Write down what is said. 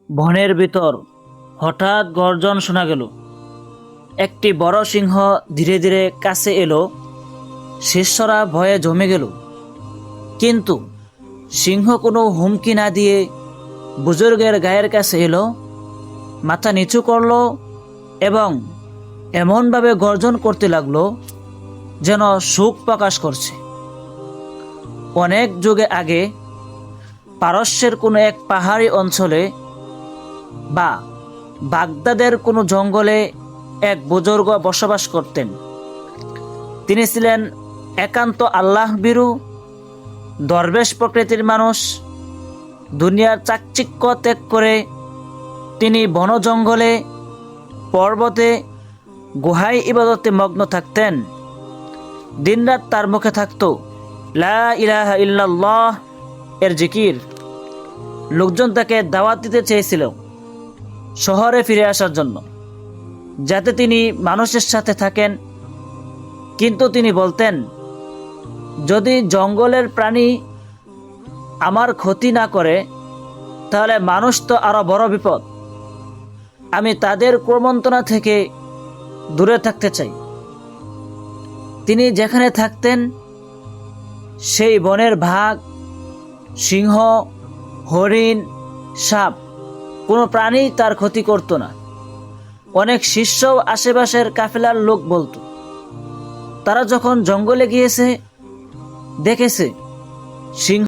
বনের ভিতর হঠাৎ গর্জন শোনা গেল। একটি বড় সিংহ ধীরে ধীরে কাছে এলো। শিষ্যরা ভয়ে জমে গেল, কিন্তু সিংহ কোনো হুমকি না দিয়ে বুজুর্গের গায়ের কাছে এলো, মাথা নিচু করলো এবং এমনভাবে গর্জন করতে লাগলো যেন সুখ প্রকাশ করছে। অনেক যুগে আগে পারস্যের কোনো এক পাহাড়ি অঞ্চলে বা বাগদাদের কোনো জঙ্গলে এক বুজুর্গ বসবাস করতেন। তিনি ছিলেন একান্ত আল্লাহ ভীরু, দরবেশ প্রকৃতির মানুষ। দুনিয়ার চাকচিক্য ত্যাগ করে তিনি বন জঙ্গলে, পর্বতে, গুহায় ইবাদতে মগ্ন থাকতেন। দিনরাত তার মুখে থাকত লা ইলাহা ইল্লাল্লাহ এর জিকির। লোকজন তাকে দাওয়াত দিতে চেয়েছিল শহরে ফিরে আসার জন্য, যাতে তিনি মানুষের সাথে থাকেন। কিন্তু তিনি বলতেন, যদি জঙ্গলের প্রাণী আমার ক্ষতি না করে তাহলে মানুষ তো আরো বড় বিপদ। আমি তাদের কুমন্ত্রণা থেকে দূরে থাকতে চাই। তিনি যেখানে থাকতেন সেই বনের বাঘ, সিংহ, হরিণ, সাপ কোনো প্রাণী তার ক্ষতি করত না। অনেক শিষ্য আশেপাশের কাফেলার লোক বলতো, তারা যখন জঙ্গলে গিয়েছে দেখেছে সিংহ